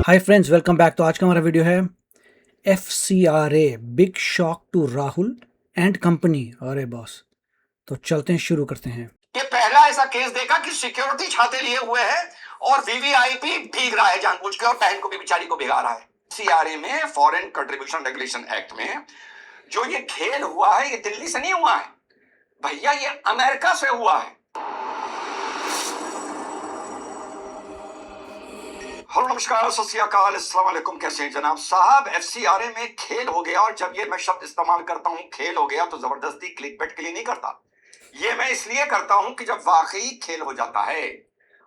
Hi friends, welcome back. तो आज का हमारा वीडियो है FCRA big shock to Rahul and company. अरे बॉस, तो चलते हैं, शुरू करते हैं। ये पहला ऐसा केस देखा कि सिक्योरिटी छाते लिए हुए है और वीवीआईपी भीग रहा है जानबूझ के और बहन को भी बेचारी को भिगा रहा है। सीआरए में फॉरेन कंट्रीब्यूशन रेगुलेशन एक्ट में जो ये खेल हुआ है ये दिल्ली से नहीं हुआ है भैया, ये अमेरिका से हुआ है। हेलो नमस्कार सत श्री अकाल अस्सलाम वालेकुम, कैसे हैं जनाब साहब। एफसीआरए में खेल हो गया, और जब ये मैं शब्द इस्तेमाल करता हूं खेल हो गया तो जबरदस्ती क्लिकबेट के लिए नहीं करता, ये मैं इसलिए करता हूं कि जब वाकई खेल हो जाता है।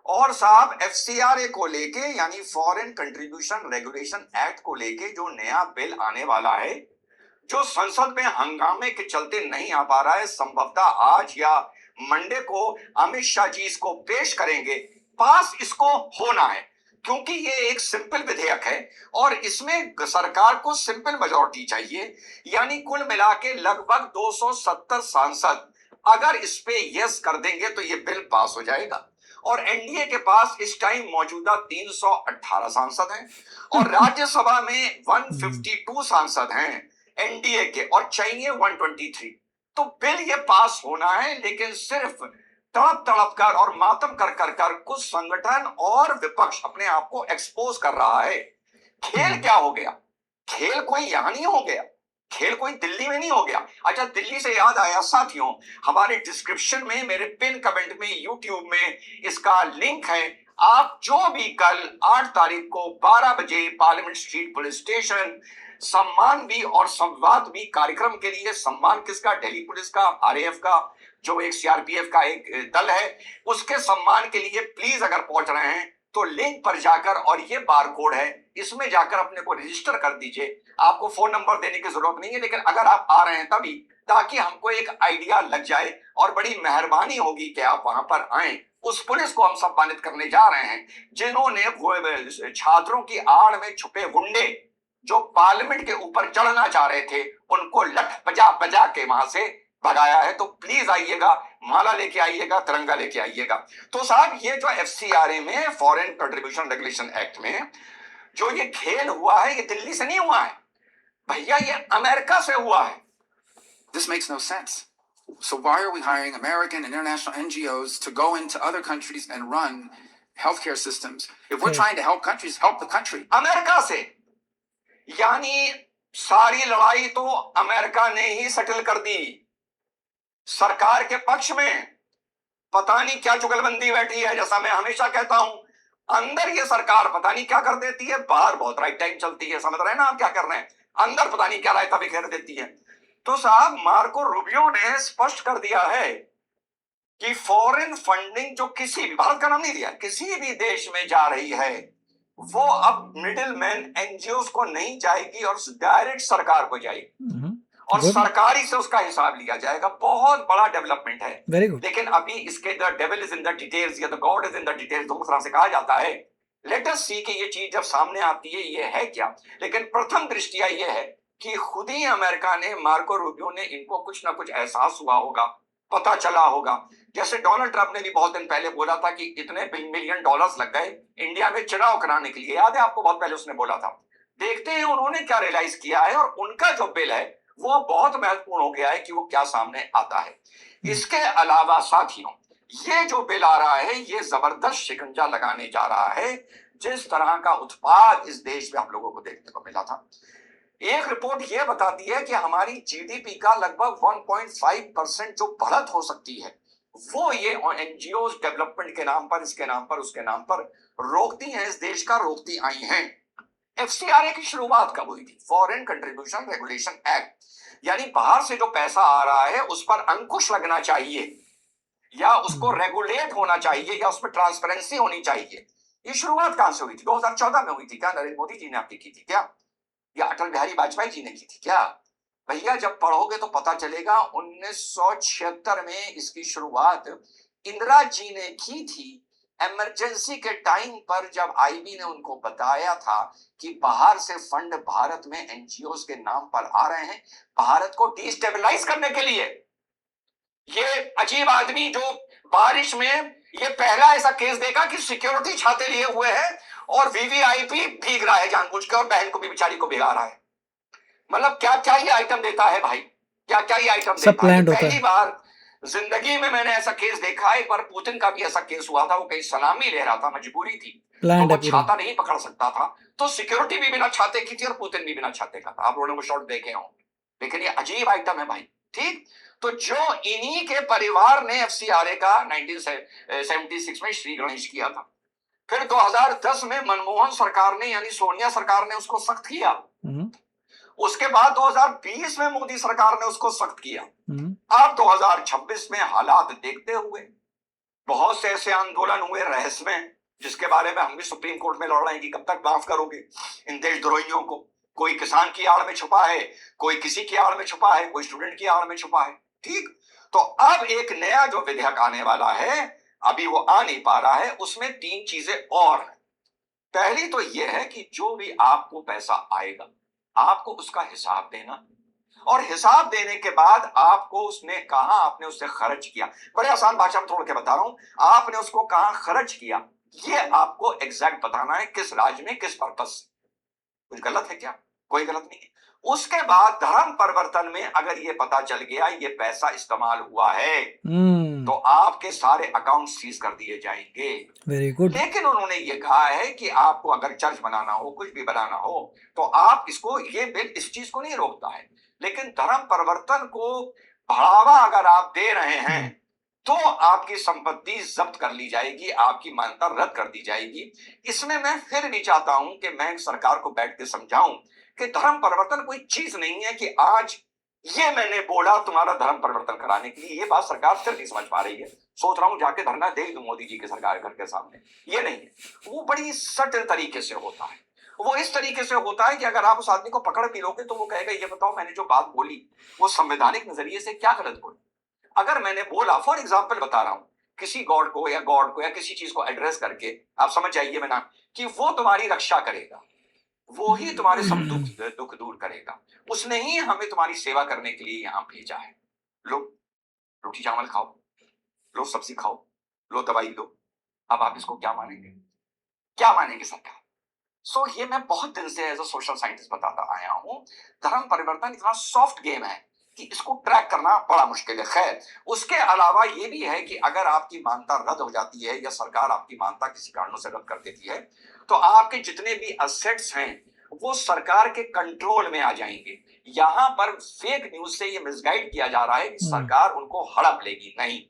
और साहब एफसीआरए को लेके यानी फॉरेन कंट्रीब्यूशन रेगुलेशन एक्ट को लेके जो नया बिल आने वाला है, जो संसद में हंगामे के चलते नहीं आ पा रहा है, संभवतः आज या मंडे को अमित शाह जी इसको पेश करेंगे। पास इसको होना है क्योंकि ये एक सिंपल विधेयक है और इसमें सरकार को सिंपल मेजॉरिटी चाहिए, यानी कुल मिला के लगभग 270 सांसद अगर इस पे यस कर देंगे तो ये बिल पास हो जाएगा। और एनडीए के पास इस टाइम मौजूदा 318 सांसद हैं और राज्यसभा में 152 सांसद हैं एनडीए के, और चाहिए 123। तो बिल ये पास होना है, लेकिन सिर्फ तड़प तड़प कर और मातम कर कर कर कुछ संगठन और विपक्ष अपने आप को एक्सपोज कर रहा है। खेल क्या हो गया? खेल कोई यहां नहीं हो गया, खेल कोई दिल्ली में नहीं हो गया। अच्छा, दिल्ली से याद आया साथियों, हमारे डिस्क्रिप्शन में मेरे पिन कमेंट में यूट्यूब में इसका लिंक है। आप जो भी कल 8 तारीख को 12 बजे पार्लियामेंट स्ट्रीट पुलिस स्टेशन सम्मान भी और संवाद भी कार्यक्रम के लिए, सम्मान किसका? दिल्ली पुलिस का, आरएएफ का, जो एक सीआरपीएफ का एक दल है, उसके सम्मान के लिए प्लीज अगर पहुंच रहे हैं तो लिंक पर जाकर, और ये बारकोड है, इसमें जाकर अपने को रजिस्टर कर दीजिए। आपको फोन नंबर देने की जरूरत नहीं है, लेकिन अगर आप आ रहे हैं तभी, ताकि हमको एक आइडिया लग जाए, और बड़ी मेहरबानी होगी कि आप वहां पर आए। उस पुलिस को हम सम्मानित करने जा रहे हैं जिन्होंने छात्रों की आड़ में छुपे गुंडे जो पार्लियामेंट के ऊपर चढ़ना चाह रहे थे, उनको लठ बजा बजा के वहां से भगाया है। तो प्लीज आइएगा, माला लेके आइएगा, तिरंगा लेके आइएगा। तो साहब ये जो एफसीआरए में फॉरेन कंट्रीब्यूशन रेगुलेशन एक्ट में जो ये खेल हुआ है ये दिल्ली से नहीं हुआ है भैया, ये अमेरिका से हुआ है। This makes no sense. So why are we hiring American and international NGOs to go into other countries and run healthcare systems? If we're trying to help countries, help the country. America से, यानी सारी लड़ाई तो America ने ही settle कर दी। सरकार के पक्ष में पता नहीं क्या चुगलबंदी बैठी है। जैसा मैं हमेशा कहता हूं, अंदर ये सरकार पता नहीं क्या कर देती है, बाहर बहुत राइट टाइम चलती है। समझ रहे हैं ना आप क्या कर रहे हैं? अंदर पता नहीं क्या रायता बिखेर देती है। तो साहब मार्को रूबियो ने स्पष्ट कर दिया है कि फॉरेन फंडिंग जो किसी भी, भारत का नाम नहीं दिया, किसी भी देश में जा रही है, वो अब मिडिल मैन एनजीओ को नहीं जाएगी और डायरेक्ट सरकार को जाएगी, और सरकारी से उसका हिसाब लिया जाएगा। बहुत बड़ा डेवलपमेंट है। Very good. लेकिन अभी इसके the devil is in the details या the god is in the details, दोनों तरह से कहा जाता है। लेट अस सी कि ये चीज जब सामने आती है ये है क्या। लेकिन प्रथम दृष्टिया ये है कि खुद ही अमेरिका ने, मार्को रूबियो ने, इनको कुछ ना कुछ एहसास हुआ होगा, पता चला होगा। जैसे डोनाल्ड ट्रंप ने भी बहुत दिन पहले बोला था कि इतने बिलियन डॉलर्स लग गए इंडिया में चुनाव कराने के लिए, याद है आपको? बहुत पहले उसने बोला था। देखते हैं उन्होंने क्या रियलाइज किया है, और उनका जो बिल है वो बहुत महत्वपूर्ण हो गया है कि वो क्या सामने आता है। इसके अलावा साथियों, ये जो बिल आ रहा है ये जबरदस्त शिकंजा लगाने जा रहा है। जिस तरह का उत्पाद इस देश में आप लोगों को देखने को मिला था, एक रिपोर्ट ये बताती है कि हमारी जीडीपी का लगभग 1.5% जो बढ़त हो सकती है, वो ये एनजीओ डेवलपमेंट के नाम पर, इसके नाम पर, उसके नाम पर रोकती हैं, इस देश का रोकती आई हैं। एफसीआरए की शुरुआत कब हुई थी? फॉरेन कंट्रीब्यूशन रेगुलेशन एक्ट, यानी बाहर से जो पैसा आ रहा है उस पर अंकुश लगना चाहिए, या उसको रेगुलेट होना चाहिए, या उसमें ट्रांसपेरेंसी होनी चाहिए। ये शुरुआत कहां से हुई थी? 2014 में हुई थी क्या? नरेंद्र मोदी जी ने आपकी की थी क्या, या अटल बिहारी वाजपेयी जी ने की थी क्या? भैया जब पढ़ोगे तो पता चलेगा 1976 में इसकी शुरुआत इंदिरा जी ने की थी। इमरजेंसी के टाइम पर जब आईबी ने उनको बताया था कि बाहर से फंड भारत में एनजीओ के नाम पर आ रहे हैं भारत को डिस्टेबलाइज करने के लिए। ये अजीब आदमी जो बारिश में, ये पहला ऐसा केस देखा कि सिक्योरिटी छाते लिए हुए है और वीवीआईपी भीग रहा है जानबूझ के, और बहन को भी बेचारी को भिगा रहा है। मतलब क्या क्या ये आइटम देता है भाई, क्या क्या ये आइटम सब देता है। प्लान्ड होता पहली है। बार जिंदगी में मैंने ऐसा केस देखा है। एक बार पुतिन का भी ऐसा केस हुआ था, वो कहीं सलामी ले रहा था, मजबूरी थी, तो प्लान्ड वो है पूरा। छाता नहीं पकड़ सकता था, तो सिक्योरिटी भी बिना छाते की थी और पुतिन भी बिना छाते का था। आप लोगों ने वो शॉट देखे हों, लेकिन ये अजीब आइटम है भाई। ठीक, तो जो इन्हीं के परिवार ने एफसीआरए का 1976 में श्री गणेश किया था, फिर 2010 में मनमोहन सरकार ने यानी सोनिया सरकार ने उसको सख्त किया, उसके बाद 2020 में मोदी सरकार ने उसको सख्त किया। अब 2026 में हालात देखते हुए बहुत से ऐसे आंदोलन हुए रहस्य में, जिसके बारे में हम भी सुप्रीम कोर्ट में लड़ रहे हैं कि कब तक माफ करोगे इन देशद्रोहियों को। कोई किसान की आड़ में छुपा है, कोई किसी की आड़ में छुपा है, कोई स्टूडेंट की आड़ में छुपा है। ठीक, तो अब एक नया जो विधेयक आने वाला है, अभी वो आ नहीं पा रहा है, उसमें 3 चीजें और हैं। पहली तो यह है कि जो भी आपको पैसा आएगा, आपको उसका हिसाब देना, और हिसाब देने के बाद आपको उसने कहां आपने उससे खर्च किया। बड़े आसान भाषा में तोड़ के बता रहा हूं, आपने उसको कहां खर्च किया, ये आपको एग्जैक्ट बताना है, किस राज्य में, किस पर्पज से। कुछ गलत है क्या? कोई गलत नहीं है। उसके बाद धर्म परिवर्तन में अगर ये पता चल गया ये पैसा इस्तेमाल हुआ है, तो आपके सारे अकाउंट सीज कर दिए जाएंगे। Very good. लेकिन उन्होंने ये कहा है कि आपको अगर चर्च बनाना हो, कुछ भी बनाना हो, तो आप इसको, ये बिल इस चीज को नहीं रोकता है, लेकिन धर्म परिवर्तन को बढ़ावा अगर आप दे रहे हैं तो आपकी संपत्ति जब्त कर ली जाएगी, आपकी मान्यता रद्द कर दी जाएगी। इसमें मैं फिर भी चाहता हूं कि मैं सरकार को बैठ के समझाऊं कि धर्म परिवर्तन कोई चीज नहीं है कि आज ये मैंने बोला तुम्हारा धर्म परिवर्तन कराने के लिए। ये बात सरकार फिर नहीं समझ पा रही है। सोच रहा हूं जाके धरना दे दूं मोदी जी की सरकार घर के सामने। ये नहीं है, वो बड़ी सटल तरीके से होता है। वो इस तरीके से होता है कि अगर आप उस आदमी को पकड़ भी लोगे तो वो कहेगा ये बताओ मैंने जो बात बोली वो संवैधानिक नजरिए से क्या गलत बोली। अगर मैंने बोला, फॉर एग्जाम्पल बता रहा हूं, किसी गॉड को या किसी चीज को एड्रेस करके, आप समझ जाइए मैं ना, कि वो तुम्हारी रक्षा करेगा, वो ही तुम्हारे सब दुख दूर करेगा, उसने ही हमें तुम्हारी सेवा करने के लिए यहां भेजा है। लो रोटी चावल खाओ, लो सब्जी खाओ, लो दवाई लो। अब आप इसको क्या मानेंगे, क्या मानेंगे सरकार? सो ये मैं बहुत दिन से एज अ सोशल साइंटिस्ट बताता आया हूं, धर्म परिवर्तन इतना सॉफ्ट गेम है कि इसको ट्रैक करना बड़ा मुश्किल है। खैर, उसके अलावा ये भी है कि अगर आपकी मान्यता रद्द हो जाती है या सरकार आपकी मान्यता किसी कारणों से रद्द कर देती है, तो आपके जितने भी असेट्स हैं वो सरकार के कंट्रोल में आ जाएंगे। यहां पर फेक न्यूज से ये मिसगाइड किया जा रहा है कि सरकार उनको हड़प लेगी, नहीं,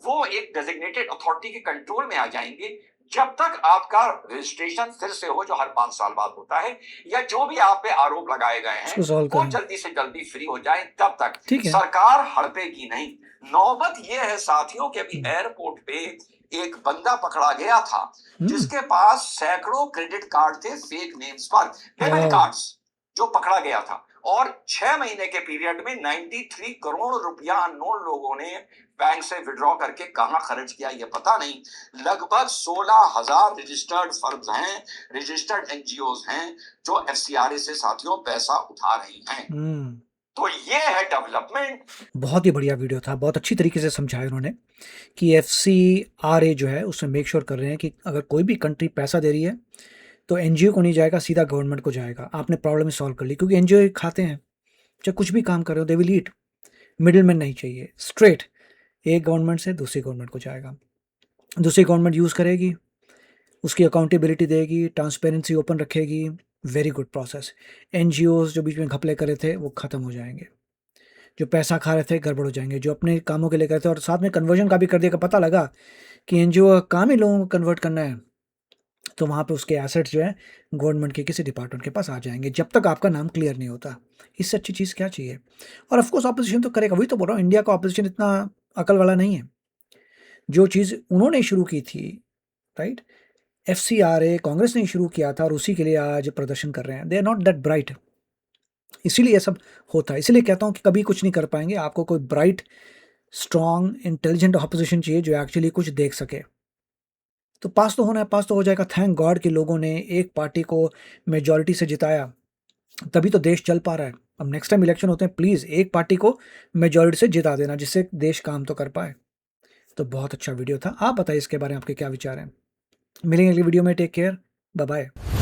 वो एक डेजिग्नेटेड अथॉरिटी के कंट्रोल में आ जाएंगे। जब तक आपका रजिस्ट्रेशन फिर से हो, जो हर 5 साल बाद होता है, या जो भी आप पे आरोप लगाए गए हैं वो जल्दी से जल्दी फ्री हो जाए, तब तक सरकार हड़पेगी नहीं। नौबत यह है साथियों कि अभी एयरपोर्ट पे एक बंदा पकड़ा गया था जिसके पास सैकड़ों क्रेडिट कार्ड थे फेक नेम्स पर, डेबिट कार्ड्स, जो पकड़ा गया था। और 6 महीने के पीरियड में 93 करोड़ रुपया अननोन लोगों ने बैंक से विड्रॉ करके कहां खर्च किया ये पता नहीं। लगभग 16,000 रजिस्टर्ड फर्म्स हैं, रजिस्टर्ड एनजीओज हैं जो एफसीआरए से साथियों पैसा उठा रही हैं। तो ये है डेवलपमेंट। बहुत ही बढ़िया वीडियो था, बहुत अच्छी तरीके से समझाया उन्होंने कि एफसीआरए जो है उसमें मेक श्योर कर रहे हैं कि अगर कोई भी कंट्री पैसा दे रही है तो एनजीओ को नहीं जाएगा, सीधा गवर्नमेंट को जाएगा। आपने प्रॉब्लम सॉल्व कर ली, क्योंकि एनजीओ खाते हैं, चाहे कुछ भी काम कर रहे हो दे विल ईट। मिडिलमैन नहीं चाहिए, स्ट्रेट एक गवर्नमेंट से दूसरी गवर्नमेंट को जाएगा, दूसरी गवर्नमेंट यूज़ करेगी, उसकी अकाउंटेबिलिटी देगी, ट्रांसपेरेंसी ओपन रखेगी। Very good process. एनजीओज जो बीच में घपले करे थे वो ख़त्म हो जाएंगे, जो पैसा खा रहे थे गड़बड़ हो जाएंगे, जो अपने कामों के लिए करे थे। और साथ में कन्वर्जन का भी कर दिया कि पता लगा कि एनजीओ का काम ही लोगों को कन्वर्ट करना है, तो वहाँ पे उसके एसेट्स जो है गवर्नमेंट के किसी डिपार्टमेंट के पास आ जाएंगे, जब तक आपका नाम क्लियर नहीं होता। इससे अच्छी चीज़ क्या चाहिए? और ऑफकोर्स ऑपोजिशन तो करेगा, वही तो बोल रहा हूँ, इंडिया का ऑपोजिशन इतना अकल वाला नहीं है। जो चीज़ उन्होंने शुरू की थी, राइट, एफसीआरए कांग्रेस ने शुरू किया था और उसी के लिए आज प्रदर्शन कर रहे हैं। They are not that bright, इसीलिए ये सब होता है। इसीलिए कहता हूँ कि कभी कुछ नहीं कर पाएंगे, आपको कोई ब्राइट, स्ट्रॉन्ग, इंटेलिजेंट ऑपोजिशन चाहिए जो एक्चुअली कुछ देख सके। तो पास तो होना है, पास तो हो जाएगा। थैंक गॉड कि लोगों ने एक पार्टी को मेजॉरिटी से जिताया, तभी तो देश चल पा रहा है। अब नेक्स्ट टाइम इलेक्शन होते हैं, प्लीज़ एक पार्टी को मेजॉरिटी से जिता देना, जिससे देश काम तो कर पाए। तो बहुत अच्छा वीडियो था। आप बताइए इसके बारे में आपके क्या विचार हैं। मिलेंगे अगली वीडियो में। Take care, bye bye.